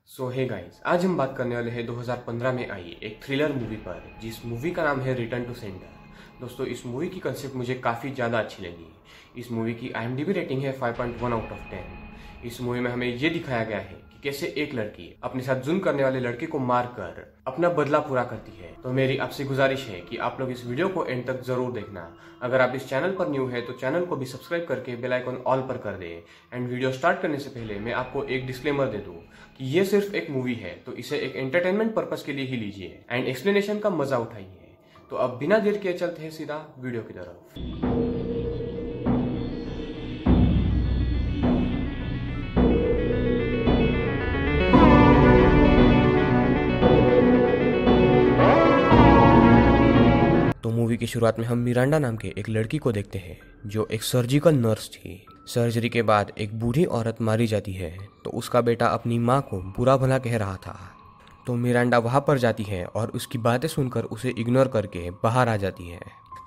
सो hey guys, आज हम बात करने वाले हैं 2015 में आई एक थ्रिलर मूवी पर, जिस मूवी का नाम है रिटर्न टू सेंडर। दोस्तों, इस मूवी की कंसेप्ट मुझे काफ़ी ज़्यादा अच्छी लगी। इस मूवी की IMDb रेटिंग है 5.1 आउट ऑफ 10। इस मूवी में हमें ये दिखाया गया है कि कैसे एक लड़की अपने साथ जुल्म करने वाले लड़के को मारकर अपना बदला पूरा करती है। तो मेरी आपसे गुजारिश है कि आप लोग इस वीडियो को एंड तक जरूर देखना। अगर आप इस चैनल पर न्यू है तो चैनल को भी सब्सक्राइब करके बेल आइकन ऑल पर कर दे। एंड वीडियो स्टार्ट करने से पहले मैं आपको एक डिस्क्लेमर दे दूं कि ये सिर्फ एक मूवी है, तो इसे एक एंटरटेनमेंट पर्पस के लिए ही लीजिए एंड एक्सप्लेनेशन का मजा उठाइए। तो अब बिना देर किए चलते हैं सीधा वीडियो की तरफ। तो मूवी की शुरुआत में हम मिरांडा नाम के एक लड़की को देखते हैं जो एक सर्जिकल नर्स थी। सर्जरी के बाद एक बूढ़ी औरत मारी जाती है तो उसका बेटा अपनी माँ को बुरा भला कह रहा था। तो मिरांडा वहां पर जाती है और उसकी बातें सुनकर उसे इग्नोर करके बाहर आ जाती है।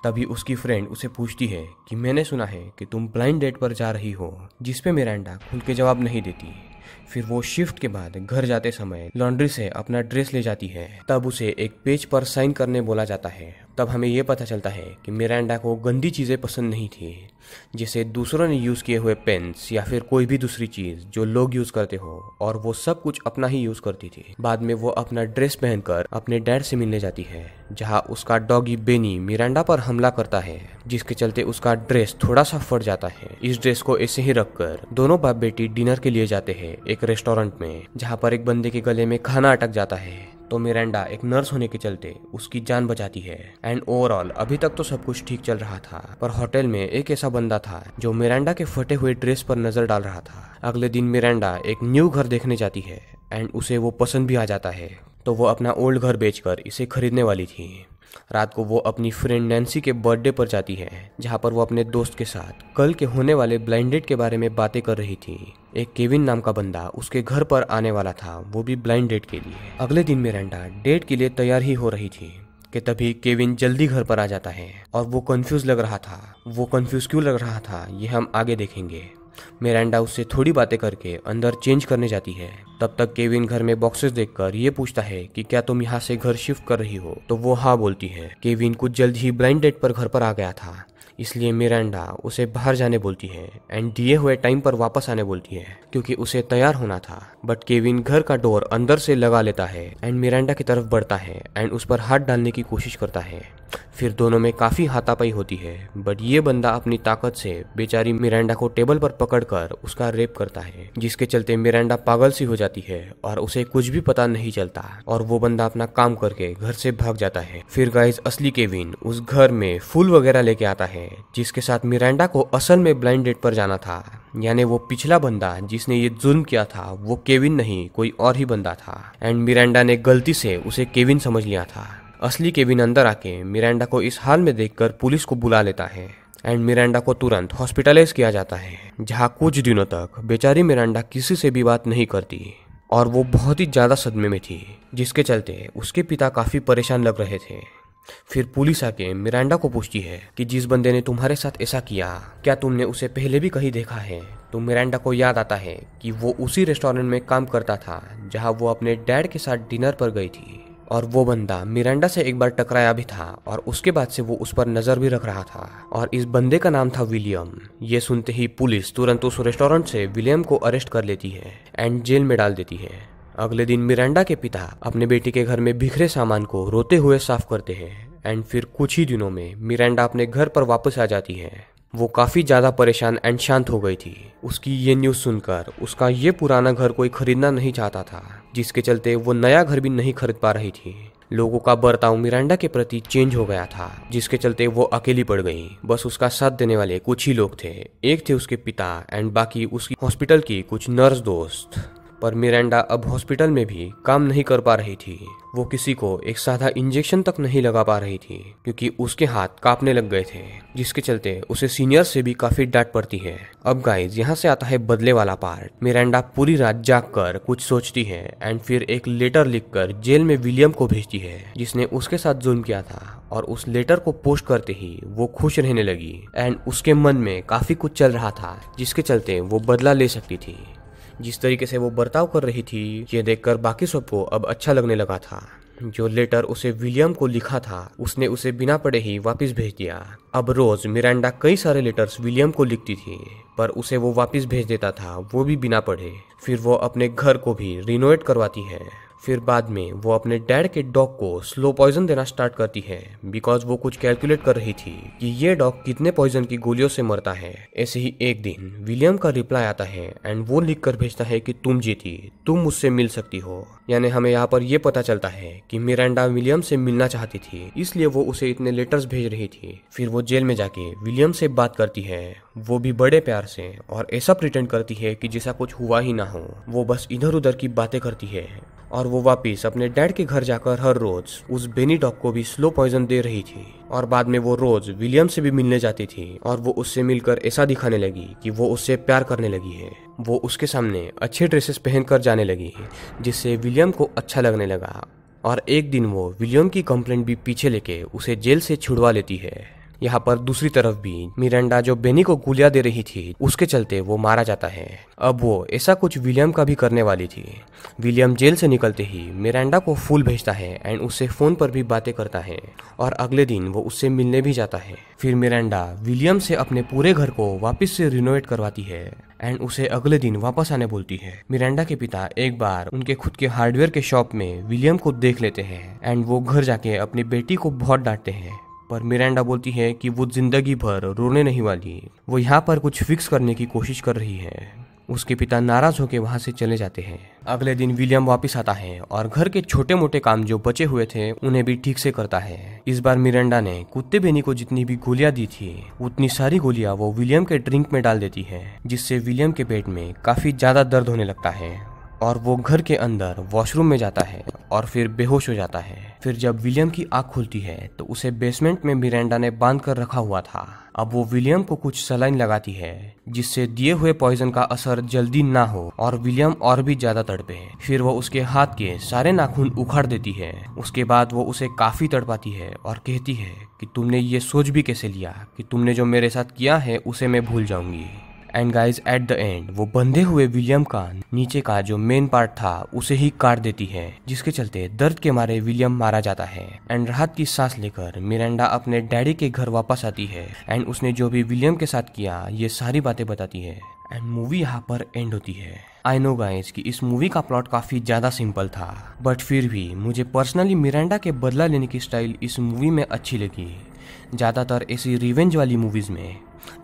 तभी उसकी फ्रेंड उसे पूछती है कि मैंने सुना है कि तुम ब्लाइंड डेट पर जा रही हो, जिस पे मिरांडा खुल के जवाब नहीं देती। फिर वो शिफ्ट के बाद घर जाते समय लॉन्ड्री से अपना ड्रेस ले जाती है। तब उसे एक पेज पर साइन करने बोला जाता है। तब हमें ये पता चलता है कि मिरांडा को गंदी चीजें पसंद नहीं थी, जैसे दूसरों ने यूज किए हुए पेन्स या फिर कोई भी दूसरी चीज जो लोग यूज करते हो, और वो सब कुछ अपना ही यूज करती थी। बाद में वो अपना ड्रेस पहनकर अपने डैड से मिलने जाती है, जहाँ उसका डॉगी बेनी मिरांडा पर हमला करता है, जिसके चलते उसका ड्रेस थोड़ा सा फट जाता है। इस ड्रेस को ऐसे ही रखकर दोनों बाप बेटी डिनर के लिए जाते हैं एक रेस्टोरेंट में, जहाँ पर एक बंदे के गले में खाना अटक जाता है। तो मिरांडा एक नर्स होने के चलते उसकी जान बचाती है। एंड ओवरऑल अभी तक तो सब कुछ ठीक चल रहा था, पर होटल में एक ऐसा बंदा था जो मिरांडा के फटे हुए ड्रेस पर नजर डाल रहा था। अगले दिन मिरांडा एक न्यू घर देखने जाती है एंड उसे वो पसंद भी आ जाता है, तो वो अपना ओल्ड घर बेचकर इसे खरीदने वाली थी। रात को वो अपनी फ्रेंड नैन्सी के बर्थडे पर जाती है, जहाँ पर वो अपने दोस्त के साथ कल के होने वाले ब्लाइंड डेट के बारे में बातें कर रही थी। एक केविन नाम का बंदा उसके घर पर आने वाला था, वो भी ब्लाइंड डेट के लिए। अगले दिन मिरांडा डेट के लिए तैयार ही हो रही थी कि तभी केविन जल्दी घर पर आ जाता है और वो कंफ्यूज लग रहा था। वो कंफ्यूज क्यों लग रहा था ये हम आगे देखेंगे। मिरांडा उससे थोड़ी बातें करके अंदर चेंज करने जाती है। तब तक केविन घर में बॉक्सेस देखकर ये पूछता है कि क्या तुम यहाँ से घर शिफ्ट कर रही हो, तो वो हाँ बोलती है। केविन कुछ जल्द ही ब्लाइंड डेट पर घर पर आ गया था, इसलिए मिरांडा उसे बाहर जाने बोलती है एंड दिए हुए टाइम पर वापस आने बोलती है, क्योंकि उसे तैयार होना था। बट केविन घर का डोर अंदर से लगा लेता है एंड मिरांडा की तरफ बढ़ता है एंड उस पर हाथ डालने की कोशिश करता है। फिर दोनों में काफी हाथापाई होती है, बट ये बंदा अपनी ताकत से बेचारी मिरांडा को टेबल पर पकड़कर उसका रेप करता है, जिसके चलते मिरांडा पागल सी हो जाती है और उसे कुछ भी पता नहीं चलता और वो बंदा अपना काम करके घर से भाग जाता है। फिर गाइस, असली केविन उस घर में फूल वगैरह लेके आता है, जिसके साथ मिरांडा को असल में ब्लाइंड डेट पर जाना था। यानी वो पिछला बंदा जिसने ये जुल्म किया था वो केविन नहीं, कोई और ही बंदा था। एंड मिरांडा ने गलती से उसे केविन समझ लिया था। असली केविन अंदर आके मिरांडा को इस हाल में देखकर पुलिस को बुला लेता है एंड मिरांडा को तुरंत हॉस्पिटलाइज किया जाता है, जहाँ कुछ दिनों तक बेचारी मिरांडा किसी से भी बात नहीं करती और वो बहुत ही ज्यादा सदमे में थी, जिसके चलते उसके पिता काफी परेशान लग रहे थे। फिर पुलिस आके मिरांडा को पूछती है कि जिस बंदे ने तुम्हारे साथ ऐसा किया, क्या तुमने उसे पहले भी कहीं देखा है। तो मिरांडा को याद आता है कि वो उसी रेस्टोरेंट में काम करता था जहाँ वो अपने डैड के साथ डिनर पर गई थी, और वो बंदा मिरांडा से एक बार टकराया भी था और उसके बाद से वो उस पर नजर भी रख रहा था, और इस बंदे का नाम था विलियम। ये सुनते ही पुलिस तुरंत उस रेस्टोरेंट से विलियम को अरेस्ट कर लेती है एंड जेल में डाल देती है। अगले दिन मिरांडा के पिता अपने बेटी के घर में बिखरे सामान को रोते हुए साफ करते हैं एंड फिर कुछ ही दिनों में मिरांडा अपने घर पर वापस आ जाती है। वो काफी ज्यादा परेशान एंड शांत हो गई थी। उसकी ये न्यूज सुनकर उसका ये पुराना घर कोई खरीदना नहीं चाहता था, जिसके चलते वो नया घर भी नहीं खरीद पा रही थी। लोगों का बर्ताव मिरांडा के प्रति चेंज हो गया था, जिसके चलते वो अकेली पड़ गई। बस उसका साथ देने वाले कुछ ही लोग थे। एक थे उसके पिता एंड बाकी उसकी हॉस्पिटल की कुछ नर्स दोस्त। पर मिरांडा अब हॉस्पिटल में भी काम नहीं कर पा रही थी। वो किसी को एक साधा इंजेक्शन तक नहीं लगा पा रही थी, क्योंकि उसके हाथ कांपने लग गए थे, जिसके चलते उसे सीनियर से भी काफी डांट पड़ती है। अब गाइस, यहाँ से आता है बदले वाला पार्ट। मिरांडा पूरी रात जागकर कुछ सोचती है एंड फिर एक लेटर लिखकर जेल में विलियम को भेजती है, जिसने उसके साथ जुल्म किया था, और उस लेटर को पोस्ट करते ही वो खुश रहने लगी एंड उसके मन में काफी कुछ चल रहा था, जिसके चलते वो बदला ले सकती थी। जिस तरीके से वो बर्ताव कर रही थी ये देखकर बाकी सबको अब अच्छा लगने लगा था। जो लेटर उसे विलियम को लिखा था उसने उसे बिना पढ़े ही वापस भेज दिया। अब रोज मिरांडा कई सारे लेटर्स विलियम को लिखती थी पर उसे वो वापस भेज देता था, वो भी बिना पढ़े। फिर वो अपने घर को भी रिनोवेट करवाती है। फिर बाद में वो अपने डैड के डॉग को स्लो पॉइजन देना स्टार्ट करती है बिकॉज वो कुछ कैलकुलेट कर रही थी कि ये डॉग कितने पॉइजन की गोलियों से मरता है। ऐसे ही एक दिन विलियम का रिप्लाई आता है एंड वो लिख कर भेजता है कि तुम जीती, तुम मुझसे मिल सकती हो। यानी हमें यहाँ पर यह पता चलता है कि मिरांडा विलियम से मिलना चाहती थी, इसलिए वो उसे इतने लेटर्स भेज रही थी। फिर वो जेल में जाके विलियम से बात करती है, वो भी बड़े प्यार से, और ऐसा प्रिटेंड करती है कि जैसा कुछ हुआ ही ना हो। वो बस इधर उधर की बातें करती है और वो वापिस अपने डैड के घर जाकर हर रोज उस बेनी डॉग को भी स्लो पॉइजन दे रही थी। और बाद में वो रोज विलियम से भी मिलने जाती थी और वो उससे मिलकर ऐसा दिखाने लगी कि वो उससे प्यार करने लगी है। वो उसके सामने अच्छे ड्रेसेस पहनकर जाने लगी जिससे विलियम को अच्छा लगने लगा। और एक दिन वो विलियम की कंप्लेंट भी पीछे लेके उसे जेल से छुड़वा लेती है। यहाँ पर दूसरी तरफ भी मिरांडा जो बेनी को गोलियां दे रही थी उसके चलते वो मारा जाता है। अब वो ऐसा कुछ विलियम का भी करने वाली थी। विलियम जेल से निकलते ही मिरांडा को फूल भेजता है एंड उससे फोन पर भी बातें करता है और अगले दिन वो उससे मिलने भी जाता है। फिर मिरांडा विलियम से अपने पूरे घर को वापस से रिनोवेट करवाती है एंड उसे अगले दिन वापस आने बोलती है। मिरांडा के पिता एक बार उनके खुद के हार्डवेयर के शॉप में विलियम को देख लेते हैं एंड वो घर जाके अपनी बेटी को बहुत डांटते हैं, पर मिरांडा बोलती है कि वो जिंदगी भर रोने नहीं वाली, वो यहाँ पर कुछ फिक्स करने की कोशिश कर रही है। उसके पिता नाराज होकर वहाँ से चले जाते हैं। अगले दिन विलियम वापस आता है और घर के छोटे मोटे काम जो बचे हुए थे उन्हें भी ठीक से करता है। इस बार मिरांडा ने कुत्ते बेनी को जितनी भी गोलियां दी थी उतनी सारी गोलियां वो विलियम के ड्रिंक में डाल देती है, जिससे विलियम के पेट में काफी ज्यादा दर्द होने लगता है और वो घर के अंदर वॉशरूम में जाता है और फिर बेहोश हो जाता है। फिर जब विलियम की आंख खुलती है तो उसे बेसमेंट में मिरांडा ने बांध कर रखा हुआ था। अब वो विलियम को कुछ सलाइन लगाती है जिससे दिए हुए पॉइजन का असर जल्दी ना हो और विलियम और भी ज्यादा तड़पे। फिर वो उसके हाथ के सारे नाखून उखाड़ देती है। उसके बाद वो उसे काफी तड़पाती है और कहती है कि तुमने ये सोच भी कैसे लिया कि तुमने जो मेरे साथ किया है उसे मैं भूल जाऊंगी। And guys at the end वो बंधे हुए विलियम का नीचे का जो मेन पार्ट था उसे ही काट देती है, जिसके चलते दर्द के मारे विलियम मारा जाता है। एंड राहत की सांस लेकर मिरांडा अपने डैडी के घर वापस आती है एंड उसने जो भी विलियम के साथ किया ये सारी बातें बताती है एंड मूवी यहाँ पर एंड होती है। आई नो गाइज कि इस मूवी का प्लॉट काफी ज्यादा सिंपल था, बट फिर भी मुझे पर्सनली मिरांडा के बदला लेने की स्टाइल इस मूवी में अच्छी लगी। ज्यादातर ऐसी रिवेंज वाली मूवीज में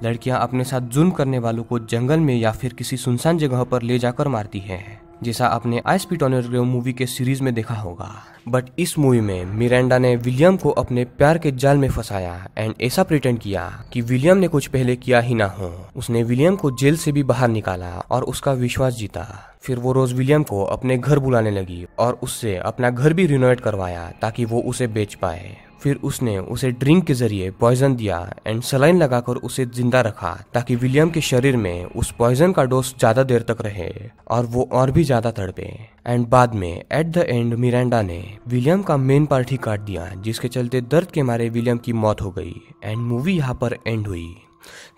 लड़कियां अपने साथ जुल्म करने वालों को जंगल में या फिर किसी सुनसान जगह पर ले जाकर मारती हैं, जैसा आपने I spit on your grave movie के सीरीज में देखा होगा। बट इस मूवी में मिरांडा ने विलियम को अपने प्यार के जाल में फंसाया एंड ऐसा प्रिटेंड किया कि विलियम ने कुछ पहले किया ही ना हो। उसने विलियम को जेल से भी बाहर निकाला और उसका विश्वास जीता। फिर वो रोज विलियम को अपने घर बुलाने लगी और उससे अपना घर भी रिनोवेट करवाया ताकि वो उसे बेच पाए। फिर उसने उसे ड्रिंक के जरिए पॉइजन दिया एंड सलाइन लगाकर उसे जिंदा रखा ताकि विलियम के शरीर में उस पॉइजन का डोज ज्यादा देर तक रहे और वो और भी ज्यादा तड़पे। एंड बाद में एट द एंड मिरांडा ने विलियम का मेन पार्ट ही काट दिया, जिसके चलते दर्द के मारे विलियम की मौत हो गई एंड मूवी यहाँ पर एंड हुई।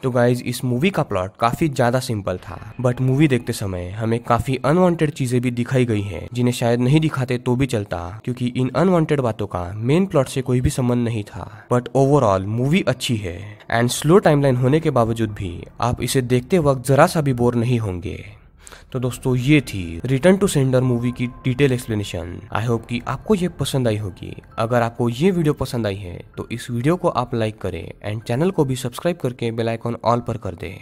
तो गाइज इस मूवी का प्लॉट काफी ज्यादा सिंपल था, बट मूवी देखते समय हमें काफी अनवांटेड चीजें भी दिखाई गई हैं जिन्हें शायद नहीं दिखाते तो भी चलता, क्योंकि इन अनवांटेड बातों का मेन प्लॉट से कोई भी संबंध नहीं था। बट ओवरऑल मूवी अच्छी है एंड स्लो टाइमलाइन होने के बावजूद भी आप इसे देखते वक्त जरा सा भी बोर नहीं होंगे। तो दोस्तों ये थी रिटर्न टू सेंडर मूवी की डिटेल एक्सप्लेनेशन। आई होप कि आपको ये पसंद आई होगी। अगर आपको ये वीडियो पसंद आई है तो इस वीडियो को आप लाइक करें एंड चैनल को भी सब्सक्राइब करके बेल आइकॉन ऑल पर कर दें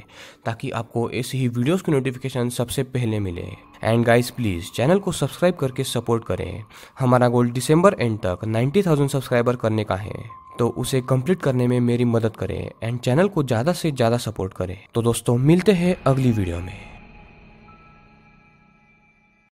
ताकि आपको ऐसी ही वीडियोस की नोटिफिकेशन सबसे पहले मिले। एंड गाइस प्लीज चैनल को सब्सक्राइब करके सपोर्ट करें। हमारा गोल दिसंबर एंड तक 90,000 सब्सक्राइबर करने का है, तो उसे कंप्लीट करने में मेरी मदद करें एंड चैनल को ज्यादा से ज्यादा सपोर्ट करें। तो दोस्तों मिलते हैं अगली वीडियो में।